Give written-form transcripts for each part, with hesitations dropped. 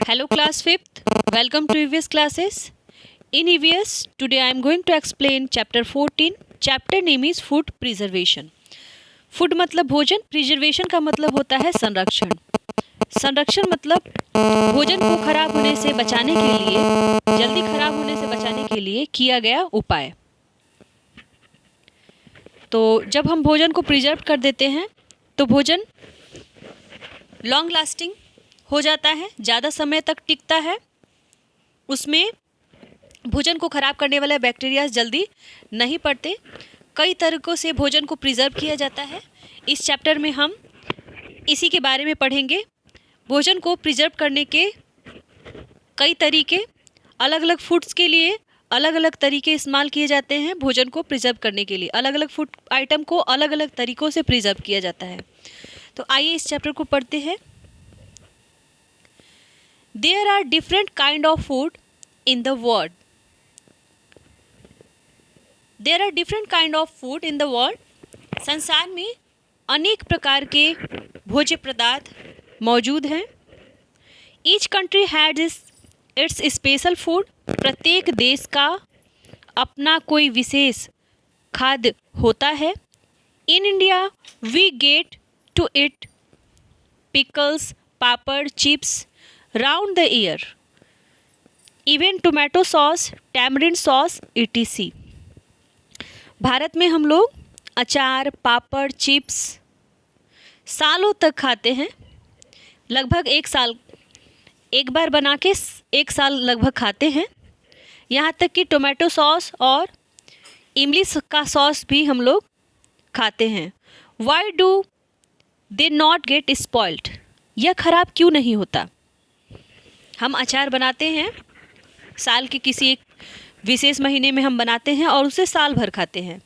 Hello class 5th, welcome to EVS classes. In EVS, today I am going to explain chapter 14. Chapter name is food preservation. Food मतलब भोजन, preservation का मतलब होता है संरक्षण. संरक्षण मतलब भोजन को खराब होने से बचाने के लिए, जल्दी खराब होने से बचाने के लिए किया गया उपाय. तो जब हम भोजन को प्रिजर्व कर देते हैं तो भोजन लॉन्ग लास्टिंग हो जाता है, ज़्यादा समय तक टिकता है. उसमें भोजन को खराब करने वाले बैक्टीरिया जल्दी नहीं पड़ते. कई तरीक़ों से भोजन को प्रिजर्व किया जाता है. इस चैप्टर में हम इसी के बारे में पढ़ेंगे. भोजन को प्रिजर्व करने के कई तरीके, अलग अलग फूड्स के लिए अलग अलग तरीके इस्तेमाल किए जाते हैं. भोजन को प्रिजर्व करने के लिए अलग अलग फूड आइटम को अलग अलग तरीक़ों से प्रिजर्व किया जाता है. तो आइए इस चैप्टर को पढ़ते हैं. There are different kind of food in the world. There are different kind of food in the world. संसार में अनेक प्रकार के भोज्य पदार्थ मौजूद हैं. Each country has its special food. प्रत्येक देश का अपना कोई विशेष खाद्य होता है. In India, we get to eat pickles, papad, chips round the year. Even tomato sauce, tamarind sauce, etc. Bharat में हम लोग अचार, पापड़, चिप्स सालों तक खाते हैं. लगभग एक बार बना के एक साल लगभग खाते हैं. यहाँ तक कि टोमेटो सॉस और इमली का सॉस भी हम लोग खाते हैं. Why do they not get spoiled? यह खराब क्यों नहीं होता? हम अचार बनाते हैं, साल के किसी एक विशेष महीने में हम बनाते हैं और उसे साल भर खाते हैं.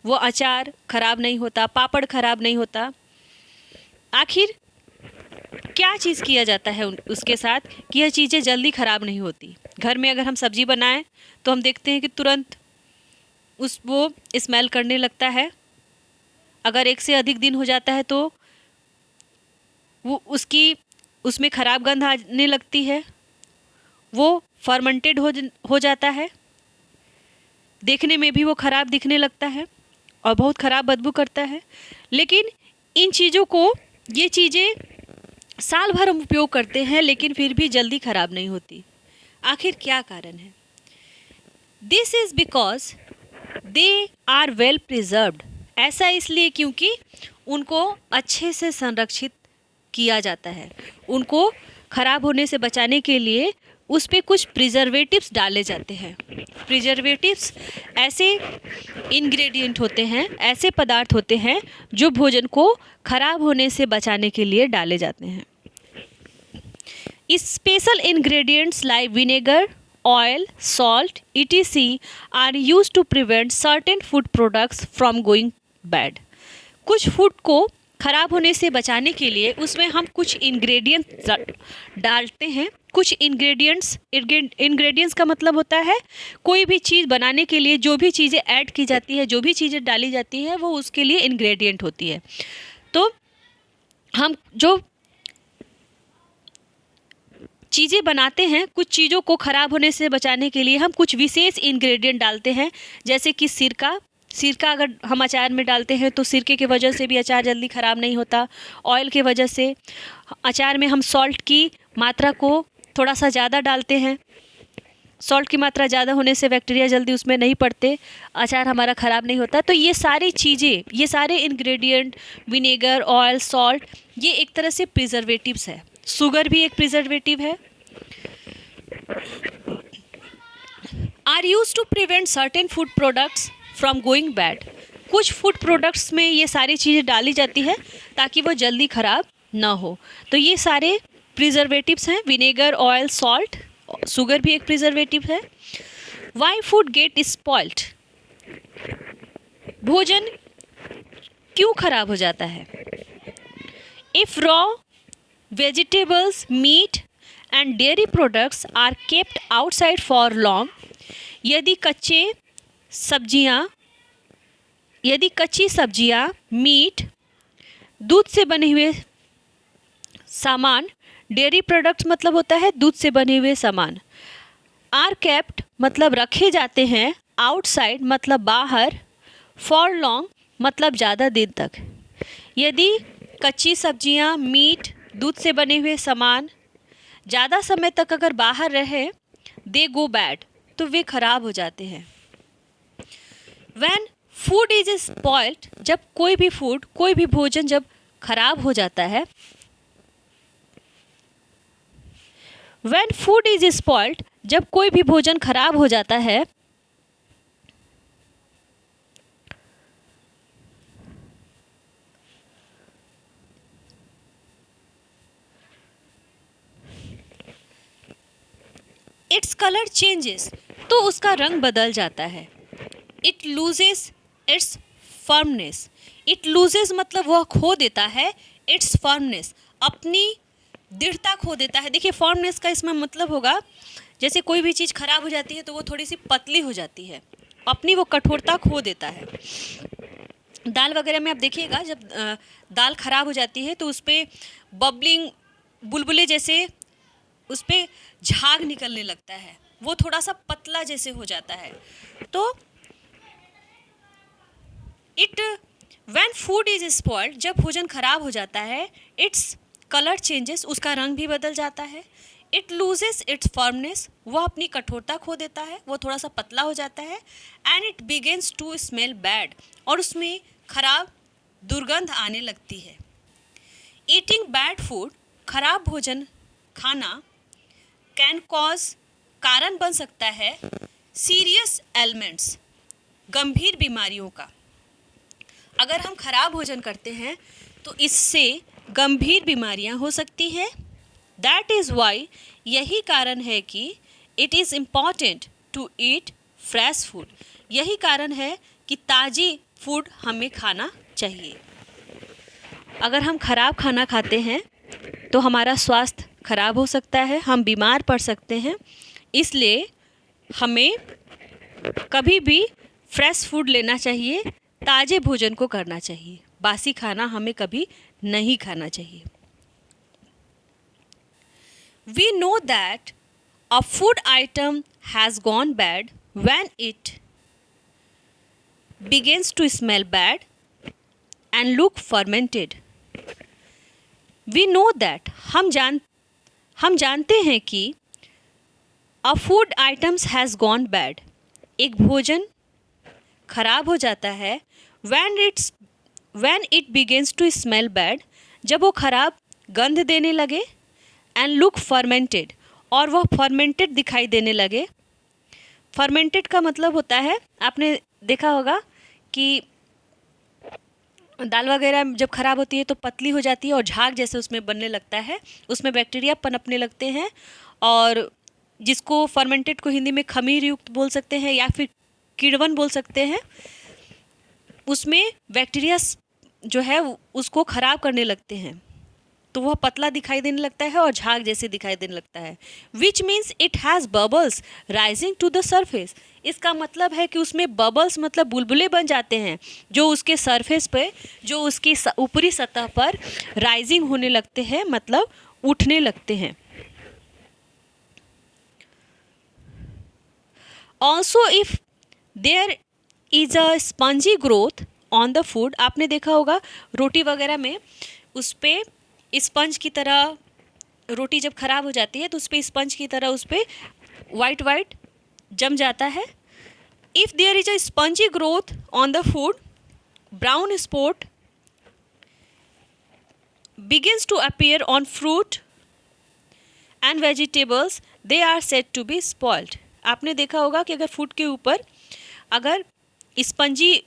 वो अचार खराब नहीं होता, पापड़ खराब नहीं होता. आखिर क्या चीज़ किया जाता है उसके साथ कि यह चीज़ें जल्दी खराब नहीं होती? घर में अगर हम सब्ज़ी बनाएं तो हम देखते हैं कि तुरंत वो स्मेल करने लगता है. अगर एक से अधिक दिन हो जाता है तो वो उसमें ख़राब गंध आने लगती है. वो फर्मेंटेड हो जाता है. देखने में भी वो ख़राब दिखने लगता है और बहुत ख़राब बदबू करता है. लेकिन इन चीज़ों को, ये चीज़ें साल भर हम उपयोग करते हैं लेकिन फिर भी जल्दी ख़राब नहीं होती. आखिर क्या कारण है? This is because they are well preserved. ऐसा इसलिए क्योंकि उनको अच्छे से संरक्षित किया जाता है. उनको ख़राब होने से बचाने के लिए उस पर कुछ प्रिजर्वेटिव्स डाले जाते हैं. प्रिजर्वेटिव्स ऐसे इंग्रेडिएंट होते हैं, ऐसे पदार्थ होते हैं जो भोजन को ख़राब होने से बचाने के लिए डाले जाते हैं. Special ingredients like vinegar, oil, salt, etc. Are use to prevent certain food products from going bad. कुछ फूड को ख़राब होने से बचाने के लिए उसमें हम कुछ इंग्रेडिएंट्स डालते हैं. कुछ इंग्रेडिएंट्स का मतलब होता है कोई भी चीज़ बनाने के लिए जो भी चीज़ें ऐड की जाती है, जो भी चीज़ें डाली जाती है, वो उसके लिए इंग्रेडिएंट होती है. तो हम जो चीज़ें बनाते हैं, कुछ चीज़ों को ख़राब होने से बचाने के लिए हम कुछ विशेष इंग्रेडिएंट डालते हैं. जैसे कि सिरका अगर हम अचार में डालते हैं तो सिरके की वजह से भी अचार जल्दी ख़राब नहीं होता. ऑयल के वजह से. अचार में हम सॉल्ट की मात्रा को थोड़ा सा ज़्यादा डालते हैं. सॉल्ट की मात्रा ज़्यादा होने से बैक्टीरिया जल्दी उसमें नहीं पड़ते, अचार हमारा ख़राब नहीं होता. तो ये सारी चीज़ें, ये सारे इंग्रेडिएंट, विनेगर, ऑयल, सॉल्ट, ये एक तरह से प्रिजर्वेटिव्स है. शुगर भी एक प्रिजर्वेटिव है. Are use to prevent certain food products from going bad. कुछ फूड प्रोडक्ट्स में ये सारी चीज़ें डाली जाती है ताकि वो जल्दी ख़राब ना हो. तो ये सारे प्रिजर्वेटिव्स हैं. विनेगर, ऑयल, सॉल्ट, शुगर भी एक प्रिजर्वेटिव है. Why food get spoiled. भोजन क्यों खराब हो जाता है? If raw vegetables, meat and dairy products are kept outside for long. यदि कच्ची सब्जियां, मीट, दूध से बने हुए सामान डेयरी प्रोडक्ट्स मतलब होता है दूध से बने हुए सामान। आर केप्ट मतलब रखे जाते हैं। आउटसाइड मतलब बाहर। फॉर लॉन्ग मतलब ज़्यादा दिन तक। यदि कच्ची सब्जियां, मीट, दूध से बने हुए सामान ज़्यादा समय तक अगर बाहर रहे, दे गो बैड, तो वे खराब हो जाते हैं। व्हेन फूड इज स्पॉइल्ड, जब कोई भी फूड, कोई भी भोजन जब खराब हो जाता है। व्हेन फूड इज स्पॉइल्ड, जब कोई भी भोजन खराब हो जाता है, इट्स कलर चेंजेस, तो उसका रंग बदल जाता है। It loses it's firmness, it loses मतलब वह खो देता है। इट्स फर्मनेस, अपनी दृढ़ता खो देता है। देखिए फर्मनेस का इसमें मतलब होगा, जैसे कोई भी चीज़ खराब हो जाती है तो वो थोड़ी सी पतली हो जाती है, अपनी वो कठोरता खो देता है। दाल वगैरह में आप देखिएगा, जब दाल खराब हो जाती है तो उस पर बबलिंग, बुलबुले जैसे उस पर झाग निकलने लगता है, वो थोड़ा सा पतला जैसे हो जाता है। तो it when food is spoiled, जब भोजन खराब हो जाता है, इट्स कलर चेंजेस, उसका रंग भी बदल जाता है। इट लूजेस इट्स फर्मनेस, वह अपनी कठोरता खो देता है, वो थोड़ा सा पतला हो जाता है। And it begins to smell bad, और उसमें खराब दुर्गंध आने लगती है। ईटिंग बैड फूड, खराब भोजन खाना, कैन कॉज, कारण बन सकता है, सीरियस एलिमेंट्स, गंभीर बीमारियों का। अगर हम खराब भोजन करते हैं तो इससे गंभीर बीमारियां हो सकती हैं। दैट इज़ वाई, यही कारण है कि it is important to eat fresh food, यही कारण है कि ताज़ी फूड हमें खाना चाहिए। अगर हम खराब खाना खाते हैं तो हमारा स्वास्थ्य खराब हो सकता है, हम बीमार पड़ सकते हैं। इसलिए हमें कभी भी फ्रेश फूड लेना चाहिए, ताज़े भोजन को करना चाहिए, बासी खाना हमें कभी नहीं खाना चाहिए। We know that a food item has gone bad when it begins to smell bad and look fermented. We know that, हम जानते हैं कि a food items has gone bad, एक भोजन खराब हो जाता है। when it begins to smell bad, जब वो खराब गंध देने लगे। and look fermented, और वह fermented दिखाई देने लगे। fermented का मतलब होता है, आपने देखा होगा कि दाल वगैरह जब खराब होती है तो पतली हो जाती है और झाग जैसे उसमें बनने लगता है, उसमें बैक्टीरिया पनपने लगते हैं, और जिसको फर्मेंटेड को हिंदी में खमीर युक्त बोल सकते हैं या फिर किड़वन बोल सकते हैं। उसमें बैक्टीरिया जो है उसको ख़राब करने लगते हैं, तो वह पतला दिखाई देने लगता है और झाग जैसे दिखाई देने लगता है। Which means it has bubbles rising to the surface, इसका मतलब है कि उसमें बबल्स मतलब बुलबुले बन जाते हैं, जो उसके सरफेस पे, जो उसकी ऊपरी सतह पर राइजिंग होने लगते हैं, मतलब उठने लगते हैं। Also if there is a spongy growth on the food, आपने देखा होगा रोटी वगैरह में उस पर स्पंज की तरह, रोटी जब खराब हो जाती है तो उस पर स्पंज की तरह उस पर वाइट वाइट जम जाता है। If there is a spongy growth on the food, brown spot begins to appear on fruit and vegetables, they are said to be spoiled. आपने देखा होगा कि अगर फूड के ऊपर अगर स्पंजी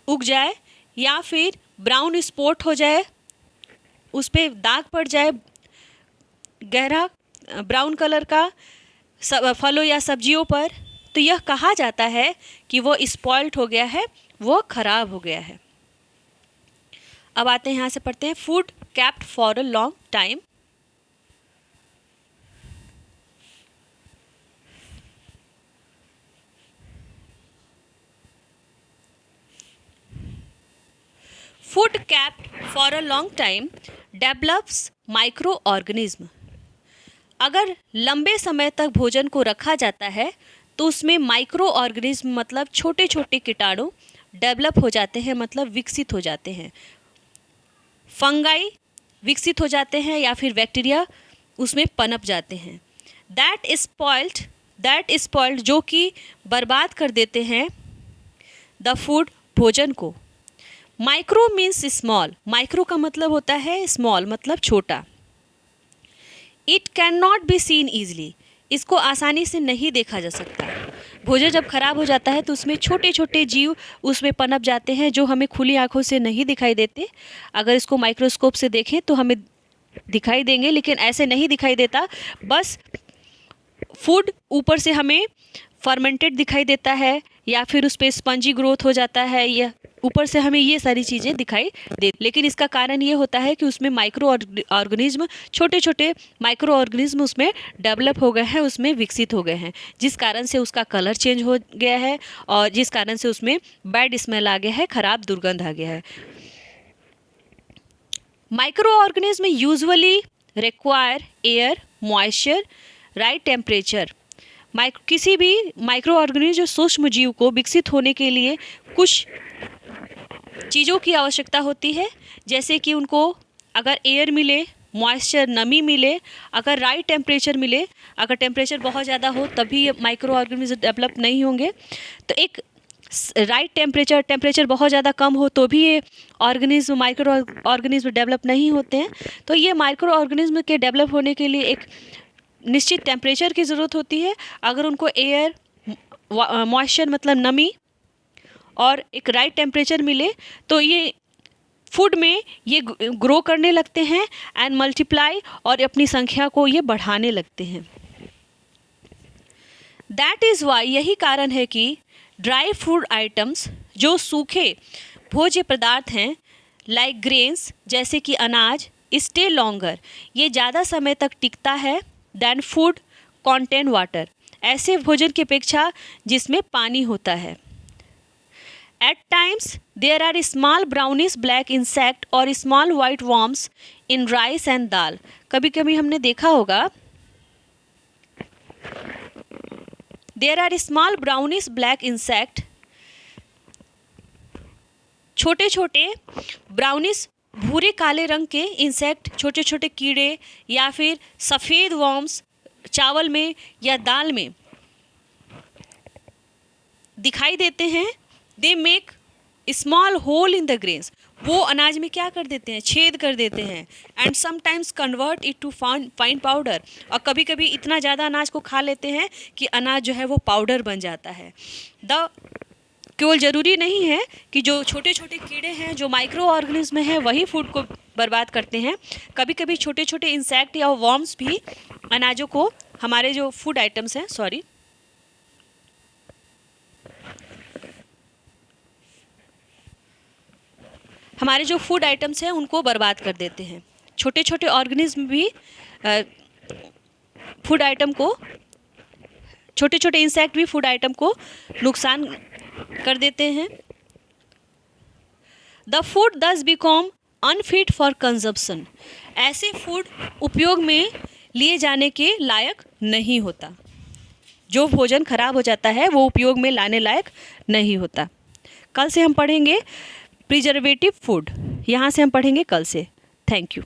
उग जाए या फिर ब्राउन स्पॉट हो जाए, उस पर दाग पड़ जाए गहरा ब्राउन कलर का फलों या सब्जियों पर, तो यह कहा जाता है कि वो स्पॉइल्ड हो गया है, वो खराब हो गया है। अब आते हैं यहाँ से पढ़ते हैं food kept for a long time. Food kept for a long time develops micro organism. अगर लंबे समय तक भोजन को रखा जाता है तो उसमें माइक्रो ऑर्गेनिज्म मतलब छोटे छोटे कीटाणु डेवलप हो जाते हैं, मतलब विकसित हो जाते हैं। फंगाई विकसित हो जाते हैं या फिर बैक्टीरिया उसमें पनप जाते हैं। दैट स्पॉइल्ड जो कि बर्बाद कर देते हैं द फूड, भोजन को। माइक्रो मीन्स स्मॉल, माइक्रो का मतलब होता है स्मॉल मतलब छोटा। It can not be seen easily, इसको आसानी से नहीं देखा जा सकता। भोजन जब खराब हो जाता है तो उसमें छोटे छोटे जीव उसमें पनप जाते हैं जो हमें खुली आंखों से नहीं दिखाई देते। अगर इसको माइक्रोस्कोप से देखें तो हमें दिखाई देंगे, लेकिन ऐसे नहीं दिखाई देता। बस फूड ऊपर से हमें फर्मेंटेड दिखाई देता है या फिर उस पर स्पंजी ग्रोथ हो जाता है, या ऊपर से हमें ये सारी चीज़ें दिखाई दे, लेकिन इसका कारण ये होता है कि उसमें माइक्रो ऑर्गेनिज्म, छोटे छोटे माइक्रो ऑर्गेनिज्म उसमें डेवलप हो गए हैं, उसमें विकसित हो गए हैं, जिस कारण से उसका कलर चेंज हो गया है और जिस कारण से उसमें बैड स्मेल आ गया है, खराब दुर्गंध आ गया है। Micro organism usually require air, moisture, right temperature. किसी भी माइक्रो ऑर्गेनिज्म, सूक्ष्म जीव को विकसित होने के लिए कुछ चीज़ों की आवश्यकता होती है, जैसे कि उनको अगर एयर मिले, मॉइस्चर नमी मिले, अगर राइट टेम्परेचर मिले। अगर टेम्परेचर बहुत ज़्यादा हो तभी ये माइक्रो ऑर्गेनिज्म डेवलप नहीं होंगे। तो एक राइट टेम्परेचर बहुत ज़्यादा कम हो तो भी ये माइक्रो ऑर्गेनिज्म डेवलप नहीं होते हैं। तो ये माइक्रो ऑर्गेनिज्म के डेवलप होने के लिए एक निश्चित टेम्परेचर की ज़रूरत होती है। अगर उनको एयर, मॉइस्चर मतलब नमी और एक राइट टेम्परेचर मिले तो ये फूड में ये ग्रो करने लगते हैं एंड मल्टीप्लाई, और अपनी संख्या को ये बढ़ाने लगते हैं। दैट इज़ वाई, यही कारण है कि ड्राई फूड आइटम्स, जो सूखे भोज्य पदार्थ हैं, लाइक ग्रेन्स जैसे कि अनाज, स्टे लॉन्गर, ये ज़्यादा समय तक टिकता है दैन फूड कॉन्टेन वाटर, ऐसे भोजन की अपेक्षा जिसमें पानी होता है। At times there are small brownish black insect और small white worms in rice and dal. कभी कभी हमने देखा होगा there are small brownish black insect, छोटे छोटे ब्राउनिश भूरे काले रंग के इंसेक्ट, छोटे छोटे कीड़े या फिर सफ़ेद वॉर्म्स चावल में या दाल में दिखाई देते हैं। They make small hole in the grains, वो अनाज में क्या कर देते हैं, छेद कर देते हैं। And sometimes convert it to fine powder, और कभी कभी इतना ज़्यादा अनाज को खा लेते हैं कि अनाज जो है वो पाउडर बन जाता है। केवल ज़रूरी नहीं है कि जो छोटे छोटे कीड़े हैं, जो माइक्रो ऑर्गेनिज्म हैं, वही फूड को बर्बाद करते हैं। कभी कभी छोटे छोटे इंसेक्ट या वॉर्म्स भी अनाजों को, हमारे जो फूड आइटम्स हैं, हमारे जो फूड आइटम्स हैं उनको बर्बाद कर देते हैं। छोटे छोटे ऑर्गेनिज्म भी फूड आइटम को, छोटे छोटे इंसेक्ट भी फूड आइटम को नुकसान कर देते हैं। द फूड दस बिकम अनफिट फॉर कंजप्शन, ऐसे फूड उपयोग में लिए जाने के लायक नहीं होता। जो भोजन खराब हो जाता है वो उपयोग में लाने लायक नहीं होता। कल से हम पढ़ेंगे प्रिजर्वेटिव फूड, यहाँ से हम पढ़ेंगे कल से। Thank you.